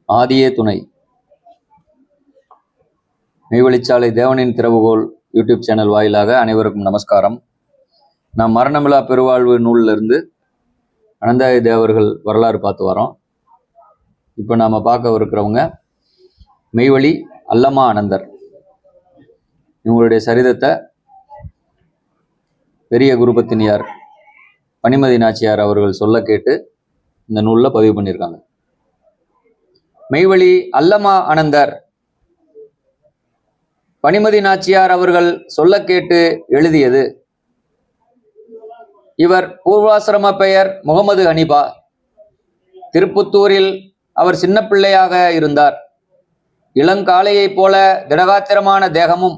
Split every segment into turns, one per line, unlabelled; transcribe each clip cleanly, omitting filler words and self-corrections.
ஆதியே துணை. மெய்வழிச்சாலை தேவனின் திறவுகோல் யூடியூப் சேனல் வாயிலாக அனைவருக்கும் நமஸ்காரம். நாம் மரணமில்லா பெருவாழ்வு நூலிலிருந்து அனந்தாய தேவர்கள் வரலாறு பார்த்து வரோம். இப்போ நாம் பார்க்க இருக்கிறவங்க மெய்வழி அல்லமா அனந்தர். இவங்களுடைய சரிதத்தை பெரிய குருபத்தினியார் பனிமதி நாச்சியார் அவர்கள் சொல்ல கேட்டு இந்த நூலில் பதிவு பண்ணியிருக்காங்க. மெய்வழி அல்லமா அனந்தர் பனிமதி நாச்சியார் அவர்கள் சொல்ல கேட்டு எழுதியது. இவர் பூர்வாசிரம பெயர் முகமது ஹனீபா. திருப்புத்தூரில் அவர் சின்ன பிள்ளையாக இருந்தார். இளங்காளையைப் போல திடகாத்திரமான தேகமும்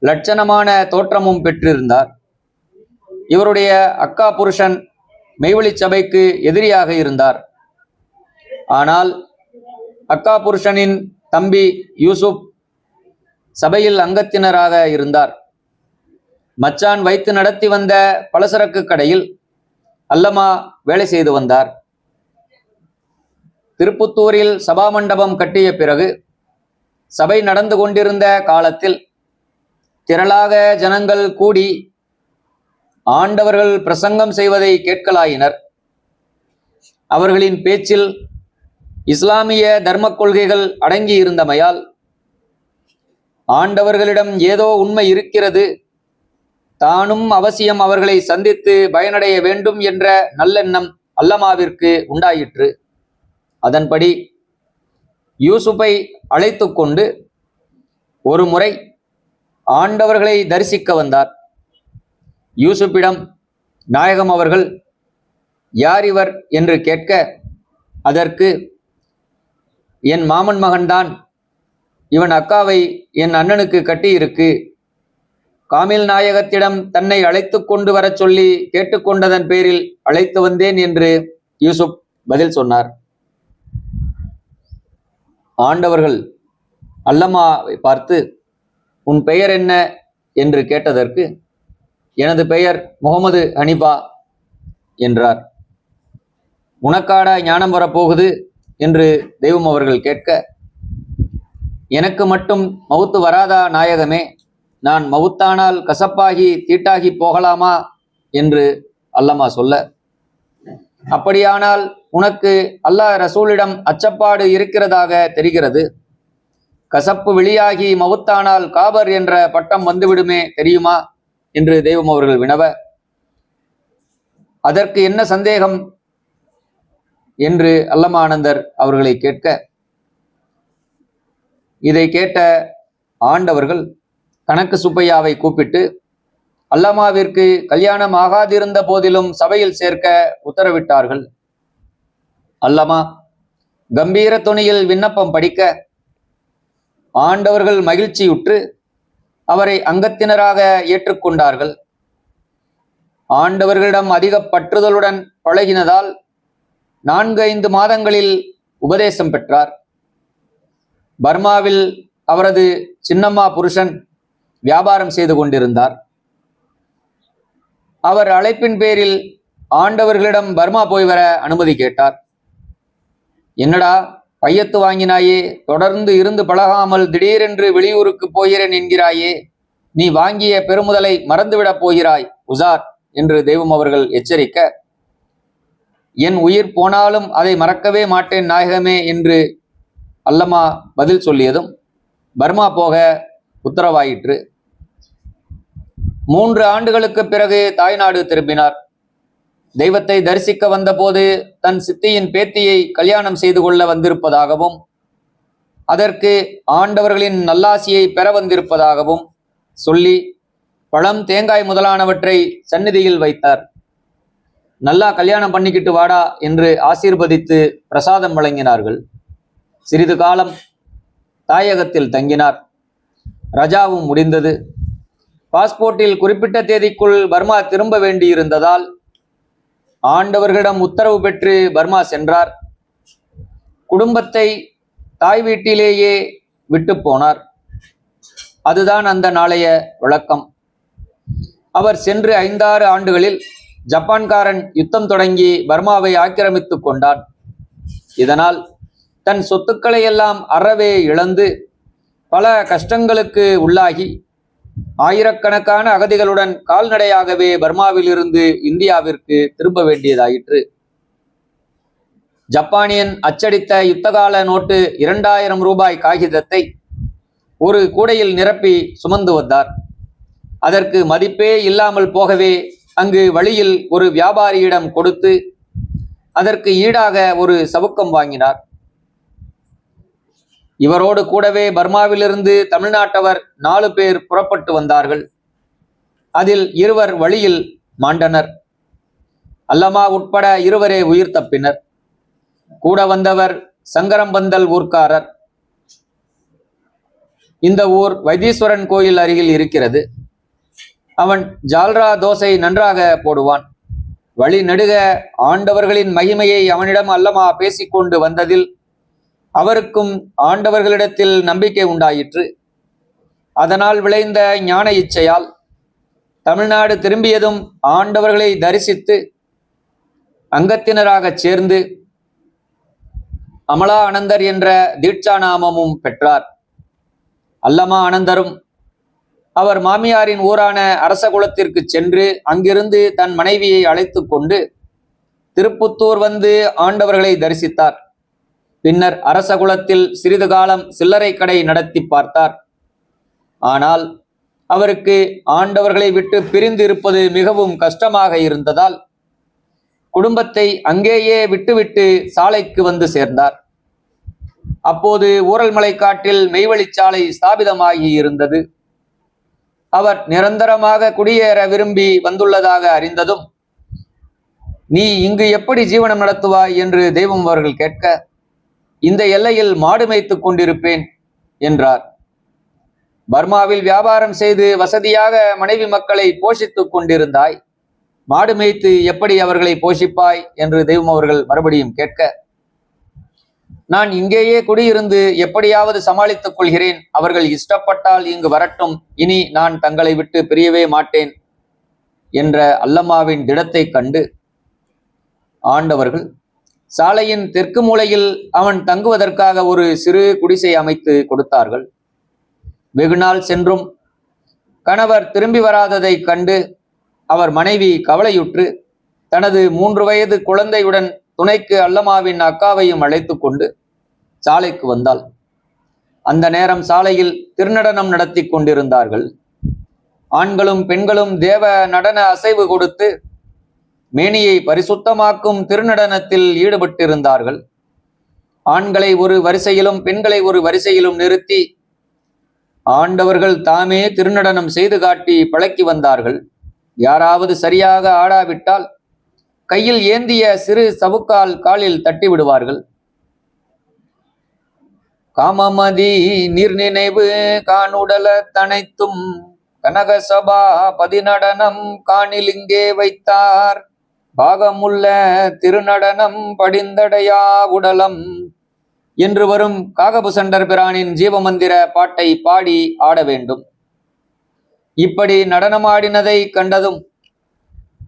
லட்சணமான தோற்றமும் பெற்றிருந்தார். இவருடைய அக்கா புருஷன் மெய்வழி சபைக்கு எதிரியாக இருந்தார். ஆனால் அக்கா புருஷனின் தம்பி யூசுப் சபையில் அங்கத்தினராக இருந்தார். மச்சான் வைத்து நடத்தி வந்த பலசரக்கு கடையில் அல்லமா வேலை செய்து வந்தார். திருப்புத்தூரில் சபா மண்டபம் கட்டிய பிறகு சபை நடந்து கொண்டிருந்த காலத்தில் திரளாக ஜனங்கள் கூடி ஆண்டவர்கள் பிரசங்கம் செய்வதை கேட்கலாயினர். அவர்களின் பேச்சில் இஸ்லாமிய தர்ம கொள்கைகள் அடங்கி இருந்தமையால் ஆண்டவர்களிடம் ஏதோ உண்மை இருக்கிறது, தானும் அவசியம் அவர்களை சந்தித்து பயனடைய வேண்டும் என்ற நல்லெண்ணம் அல்லமாவிற்கு உண்டாயிற்று. அதன்படி யூசுப்பை அழைத்து கொண்டு ஒரு முறை ஆண்டவர்களை தரிசிக்க வந்தார். யூசுப்பிடம் நாயகம் அவர்கள் யார் இவர் என்று கேட்க, அதற்கு என் மாமன் மகன்தான், இவன் அக்காவை என் அண்ணனுக்கு கட்டியிருக்கு, காமில் நாயகத்திடம் தன்னை அழைத்து கொண்டு வர சொல்லி கேட்டுக்கொண்டதன் பேரில் அழைத்து வந்தேன் என்று யூசுப் பதில் சொன்னார். ஆண்டவர்கள் அல்லமாவை பார்த்து உன் பெயர் என்ன என்று கேட்டதற்கு, எனது பெயர் முகமது ஹனீபா என்றார். உனக்காடா ஞானம் வரப்போகுது என்று தெய்வம் அவர்கள் கேட்க, எனக்கு மட்டும் மவுத்து வராதா நாயகமே, நான் மவுத்தானால் கசப்பாகி தீட்டாகி போகலாமா என்று அல்லமா சொல்ல, அப்படியானால் உனக்கு அல்லாஹ் ரசூலிடம் அச்சப்பாடு இருக்கிறதாக தெரிகிறது. கசப்பு வெளியாகி மவுத்தானால் காபர் என்ற பட்டம் வந்துவிடுமே தெரியுமா என்று தெய்வம் அவர்கள் வினவ, அதற்கு என்ன சந்தேகம் என்று அல்லமா அனந்தர் அவர்களை கேட்க, இதை கேட்ட ஆண்டவர்கள் கணக்கு சுப்பையாவை கூப்பிட்டு அல்லமாவிற்கு கல்யாணம் ஆகாதிருந்த போதிலும் சபையில் சேர்க்க உத்தரவிட்டார்கள். அல்லமா கம்பீர துணியில் விண்ணப்பம் படிக்க ஆண்டவர்கள் மகிழ்ச்சியுற்று அவரை அங்கத்தினராக ஏற்றுக்கொண்டார்கள். ஆண்டவர்களிடம் அதிக பற்றுதலுடன் பழகினதால் 4-5 மாதங்களில் உபதேசம் பெற்றார். பர்மாவில் அவரது சின்னம்மா புருஷன் வியாபாரம் செய்து கொண்டிருந்தார். அவர் அழைப்பின் பேரில் ஆண்டவர்களிடம் பர்மா போய் வர அனுமதி கேட்டார். என்னடா பையத்து வாங்கினாயே, தொடர்ந்து இருந்து பழகாமல் திடீரென்று வெளியூருக்கு போகிறேன் என்கிறாயே, நீ வாங்கிய பெருமுதலை மறந்துவிடப் போகிறாய் உசார் என்று தெய்வம் அவர்கள் எச்சரிக்க, என் உயிர் போனாலும் அதை மறக்கவே மாட்டேன் நாயகமே என்று அல்லமா பதில் சொல்லியதும் பர்மா போக உத்தரவாயிற்று. 3 ஆண்டுகளுக்கு பிறகு தாய்நாடு திரும்பினார். தெய்வத்தை தரிசிக்க வந்தபோது தன் சித்தியின் பேத்தியை கல்யாணம் செய்து கொள்ள வந்திருப்பதாகவும் அதற்கு ஆண்டவர்களின் நல்லாசியை பெற வந்திருப்பதாகவும் சொல்லி பழம் தேங்காய் முதலானவற்றை சந்நிதியில் வைத்தார். நல்லா கல்யாணம் பண்ணிக்கிட்டு வாடா என்று ஆசீர்வதித்து பிரசாதம் வழங்கினார்கள். சிறிது காலம் தாயகத்தில் தங்கினார். ரஜாவும் முடிந்தது. பாஸ்போர்ட்டில் குறிப்பிட்ட தேதிக்குள் பர்மா திரும்ப வேண்டியிருந்ததால் ஆண்டவர்களிடம் உத்தரவு பெற்று பர்மா சென்றார். குடும்பத்தை தாய் வீட்டிலேயே விட்டு போனார். அதுதான் அந்த நாளைய வழக்கம். அவர் சென்று 5-6 ஆண்டுகளில் ஜப்பான்காரன் யுத்தம் தொடங்கி பர்மாவை ஆக்கிரமித்து கொண்டான். இதனால் தன் சொத்துக்களை எல்லாம் அறவே இழந்து பல கஷ்டங்களுக்கு உள்ளாகி ஆயிரக்கணக்கான அகதிகளுடன் கால்நடையாகவே பர்மாவிலிருந்து இந்தியாவிற்கு திரும்ப வேண்டியதாயிற்று. ஜப்பானியன் அச்சடித்த யுத்தகால நோட்டு 2000 ரூபாய் காகிதத்தை ஒரு கூடையில் நிரப்பி சுமந்து வந்தார். அதற்கு மதிப்பே இல்லாமல் போகவே அங்கு வழியில் ஒரு வியாபாரியிடம் கொடுத்து அதற்கு ஈடாக ஒரு சவுக்கம் வாங்கினார். இவரோடு கூடவே பர்மாவிலிருந்து தமிழ்நாட்டவர் 4 பேர் புறப்பட்டு வந்தார்கள். அதில் 2 வழியில் மாண்டனர். அல்லமா உட்பட 2 உயிர் தப்பினர். கூட வந்தவர் சங்கரம்பந்தல் ஊர்க்காரர். இந்த ஊர் வைத்தீஸ்வரன் கோயில் அருகில் இருக்கிறது. அவன் ஜால்ரா தோசை நன்றாக போடுவான். வழி நெடுக ஆண்டவர்களின் மகிமையை அவனிடம் அல்லமா பேசிக்கொண்டு வந்ததில் அவருக்கும் ஆண்டவர்களிடத்தில் நம்பிக்கை உண்டாயிற்று. அதனால் விளைந்த ஞான இச்சையால் தமிழ்நாடு திரும்பியதும் ஆண்டவர்களை தரிசித்து அங்கத்தினராகச் சேர்ந்து அமலா அனந்தர் என்ற தீட்சா நாமமும் பெற்றார். அல்லமா அனந்தரும் அவர் மாமியாரின் ஊரான அரசகுலத்திற்கு சென்று அங்கிருந்து தன் மனைவியை அழைத்து கொண்டு திருப்புத்தூர் வந்து ஆண்டவர்களை தரிசித்தார். பின்னர் அரசகுலத்தில் சிறிது காலம் சில்லறை கடை நடத்தி பார்த்தார். ஆனால் அவருக்கு ஆண்டவர்களை விட்டு பிரிந்து இருப்பது மிகவும் கஷ்டமாக இருந்ததால் குடும்பத்தை அங்கேயே விட்டுவிட்டு சாலைக்கு வந்து சேர்ந்தார். அப்போது ஊரல்மலை காட்டில் மெய்வழிச்சாலை ஸ்தாபிதமாகி இருந்தது. அவர் நிரந்தரமாக குடியேற விரும்பி வந்துள்ளதாக அறிந்ததும், நீ இங்கு எப்படி ஜீவனம் நடத்துவாய் என்று தெய்வம் அவர்கள் கேட்க, இந்த எல்லையில் மாடு மேய்த்துக் கொண்டிருப்பேன் என்றார். பர்மாவில் வியாபாரம் செய்து வசதியாக மனைவி மக்களை போஷித்துக் கொண்டிருந்தாய், மாடு மேய்த்து எப்படி அவர்களை போஷிப்பாய் என்று தெய்வம் அவர்கள் மறுபடியும் கேட்க, நான் இங்கேயே குடியிருந்து எப்படியாவது சமாளித்துக் கொள்கிறேன். அவர்கள் இஷ்டப்பட்டால் இங்கு வரட்டும். இனி நான் தங்களை விட்டு பிரியவே மாட்டேன் என்ற அல்லம்மாவின் திடத்தை கண்டு ஆண்டவர்கள் சாலையின் தெற்கு மூலையில் அவன் தங்குவதற்காக ஒரு சிறு குடிசை அமைத்து கொடுத்தார்கள். வெகுநாள் சென்றும் கணவர் திரும்பி வராததை கண்டு அவர் மனைவி கவலையுற்று தனது 3 வயது குழந்தையுடன் துணைக்கு அல்லமாவின் அக்காவையும் அழைத்து கொண்டு சாலைக்கு வந்தாள். அந்த நேரம் சாலையில் திருநடனம் நடத்தி கொண்டிருந்தார்கள். ஆண்களும் பெண்களும் தேவ நடன அசைவு கொடுத்து மேனியை பரிசுத்தமாக்கும் திருநடனத்தில் ஈடுபட்டிருந்தார்கள். ஆண்களை ஒரு வரிசையிலும் பெண்களை ஒரு வரிசையிலும் நிறுத்தி ஆண்டவர்கள் தாமே திருநடனம் செய்து காட்டி பழக்கி வந்தார்கள். யாராவது சரியாக ஆடாவிட்டால் கையில் ஏந்திய சிறு சவுக்கால் காலில் தட்டி விடுவார்கள். காமமதி நீர் நினைவு காணுடல தனைத்தும் கனகசபா பதிநடனம் காணில் இங்கே வைத்தார். பாகமுள்ள திருநடனம் படிந்தடையா உடலம் என்று வரும் காகபுசண்டர் பிரானின் ஜீவமந்திர பாட்டை பாடி ஆட வேண்டும். இப்படி நடனமாடினதை கண்டதும்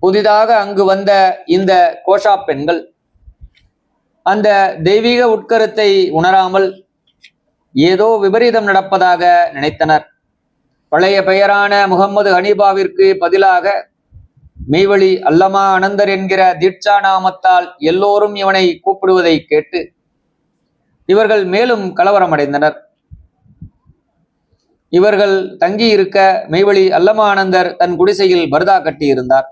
புதிதாக அங்கு வந்த இந்த கோஷா பெண்கள் அந்த தெய்வீக உட்கருத்தை உணராமல் ஏதோ விபரீதம் நடப்பதாக நினைத்தனர். பழைய பெயரான முகம்மது ஹனீபாவிற்கு பதிலாக மெய்வழி அல்லமா அனந்தர் என்கிற தீட்சா நாமத்தால் எல்லோரும் இவனை கூப்பிடுவதை கேட்டு இவர்கள் மேலும் கலவரமடைந்தனர். இவர்கள் தங்கியிருக்க மெய்வழி அல்லமா அனந்தர் தன் குடிசையில் பர்தா கட்டியிருந்தார்.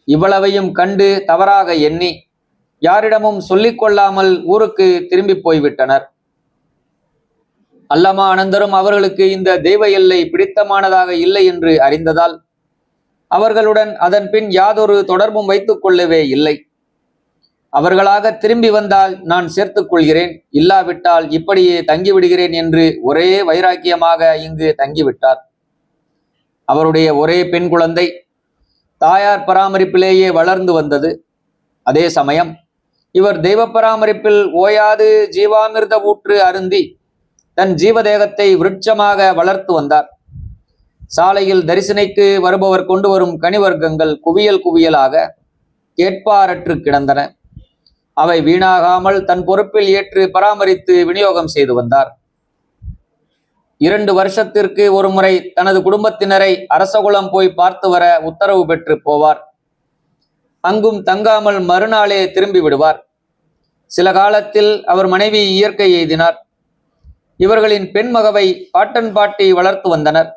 இவ்வளவையும் கண்டு தவறாக எண்ணி யாரிடமும் சொல்லிக் கொள்ளாமல் ஊருக்கு திரும்பி போய்விட்டனர். அல்லமா அனந்தரும் அவர்களுக்கு இந்த தெய்வ எல்லை பிடித்தமானதாக இல்லை என்று அறிந்ததால் அவர்களுடன் அதன் பின் யாதொரு தொடர்பும் வைத்துக் கொள்ளவே இல்லை. அவர்களாக திரும்பி வந்தால் நான் சேர்த்துக் கொள்கிறேன், இல்லாவிட்டால் இப்படியே தங்கிவிடுகிறேன் என்று ஒரே வைராக்கியமாக இங்கு தங்கிவிட்டார். அவருடைய ஒரே பெண் குழந்தை தாயார் பராமரிப்பிலேயே வளர்ந்து வந்தது. அதே சமயம் இவர் தெய்வ பராமரிப்பில் ஓயாது ஜீவாமிர்த ஊற்று அருந்தி தன் ஜீவதேகத்தை விருட்சமாக வளர்த்து வந்தார். சாலையில் தரிசனைக்கு வருபவர் கொண்டு வரும் கனிவர்க்கங்கள் குவியல் குவியலாக கேட்பாரற்று கிடந்தன. அவை வீணாகாமல் தன் பொறுப்பில் ஏற்று பராமரித்து விநியோகம் செய்து வந்தார். 2 வருஷத்திற்கு ஒரு முறை தனது குடும்பத்தினரை அரசகுலம் போய் பார்த்து வர உத்தரவு பெற்று போவார். அங்கும் தங்காமல் மறுநாளே திரும்பி விடுவார். சில காலத்தில் அவர் மனைவி இயற்கை எய்தினார். இவர்களின் பெண் மகவை பாட்டன் பாட்டி வளர்த்து வந்தனர்.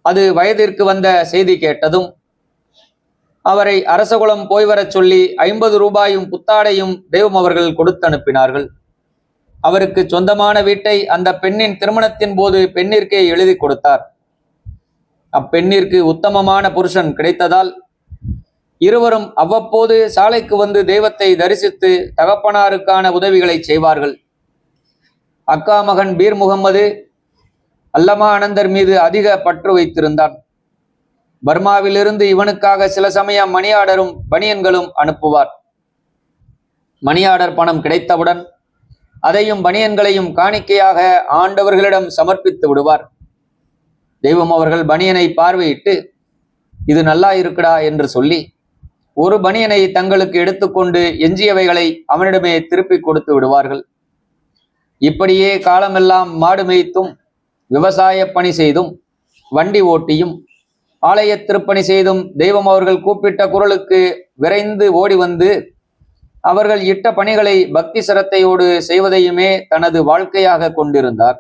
அது வயதிற்கு வந்த செய்தி கேட்டதும் அவரை அரசகுலம் போய் வரச் சொல்லி 50 ரூபாயும் புத்தாடையும் தெய்வம் அவர்கள் கொடுத்து அனுப்பினார்கள். அவருக்கு சொந்தமான வீட்டை அந்த பெண்ணின் திருமணத்தின் போது பெண்ணிற்கே எழுதி கொடுத்தார். அப்பெண்ணிற்கு உத்தமமான புருஷன் கிடைத்ததால் இருவரும் அவ்வப்போது சாலைக்கு வந்து தெய்வத்தை தரிசித்து தகப்பனாருக்கான உதவிகளை செய்வார்கள். அக்கா மகன் பீர் முகமது அல்லமா அனந்தர் மீது அதிக பற்று வைத்திருந்தான். பர்மாவிலிருந்து இவனுக்காக சில சமயம் மணியாடரும் பனியன்களும் அனுப்புவார். மணியாடர் பணம் கிடைத்தவுடன் அதையும் பனியன்களையும் காணிக்கையாக ஆண்டவர்களிடம் சமர்ப்பித்து விடுவார். தெய்வம் அவர்கள் பனியனை பார்வையிட்டு இது நல்லா இருக்குடா என்று சொல்லி ஒரு பனியனை தங்களுக்கு எடுத்துக்கொண்டு எஞ்சியவைகளை அவனிடமே திருப்பி கொடுத்து விடுவார்கள். இப்படியே காலமெல்லாம் மாடு மேய்த்தும் விவசாய பணி செய்தும் வண்டி ஓட்டியும் ஆலய திருப்பணி செய்தும் தெய்வம் அவர்கள் கூப்பிட்ட குரலுக்கு விரைந்து ஓடி வந்து அவர்கள் இட்ட பணிகளை பக்தி சிரத்தையோடு செய்வதையுமே தனது வாழ்க்கையாக கொண்டிருந்தார்.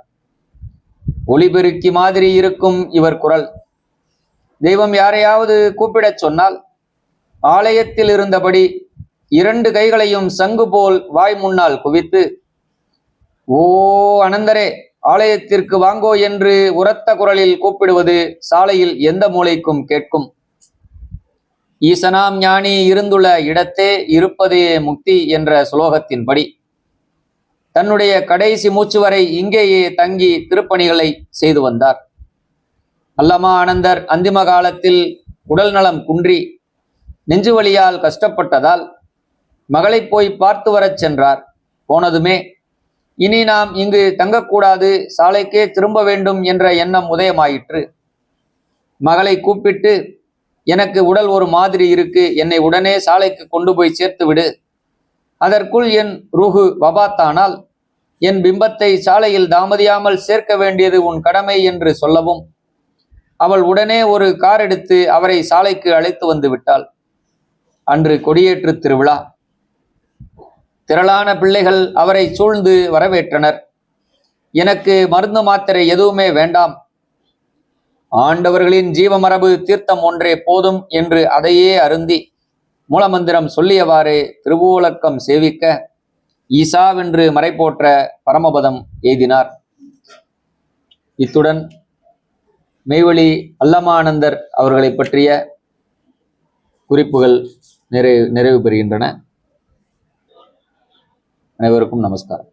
ஒளிபெருக்கி மாதிரி இருக்கும் இவர் குரல். தெய்வம் யாரையாவது கூப்பிடச் சொன்னால் ஆலயத்தில் இருந்தபடி 2 கைகளையும் சங்கு போல் வாய் முன்னால் குவித்து, ஓ அனந்தரே, ஆலயத்திற்கு வாங்கோ என்று உரத்த குரலில் கூப்பிடுவது சாலையில் எந்த மூலைக்கும் கேட்கும். ஈசனாம் ஞானி இருந்துள்ள இடத்தே இருப்பதே முக்தி என்ற சுலோகத்தின்படி தன்னுடைய கடைசி மூச்சு வரை இங்கேயே தங்கி திருப்பணிகளை செய்து வந்தார். அல்லமா அனந்தர் அந்திம காலத்தில் உடல் நலம் குன்றி நெஞ்சுவலியால் கஷ்டப்பட்டதால் மகளை போய் பார்த்து வரச் சென்றார். போனதுமே இனி நாம் இங்கு தங்கக்கூடாது, சாலைக்கே திரும்ப வேண்டும் என்ற எண்ணம் உதயமாயிற்று. மகளை கூப்பிட்டு, எனக்கு உடல் ஒரு மாதிரி இருக்கு, என்னை உடனே சாலைக்கு கொண்டு போய் சேர்த்து விடு. அதற்குள் என் ரூஹு வபாத்தானால் என் பிம்பத்தை சாலையில் தாமதியாமல் சேர்க்க வேண்டியது உன் கடமை என்று சொல்லவும் அவள் உடனே ஒரு கார் எடுத்து அவரை சாலைக்கு அழைத்து வந்து விட்டாள். அன்று கொடியேற்று திருவிழா. திரளான பிள்ளைகள் அவரை சூழ்ந்து வரவேற்றனர். எனக்கு மருந்து மாத்திரை எதுவுமே வேண்டாம், ஆண்டவர்களின் ஜீவமரபு தீர்த்தம் ஒன்றே போதும் என்று அதையே அருந்தி மூலமந்திரம் சொல்லியவாறே திருவூலக்கம் சேவிக்க ஈசாவென்று மறைபோற்ற பரமபதம் எய்தினார். இத்துடன் மெய்வழி அல்லமானந்தர் அவர்களை பற்றிய குறிப்புகள் நிறைவு பெறுகின்றன. அனைவருக்கும் நமஸ்காரம்.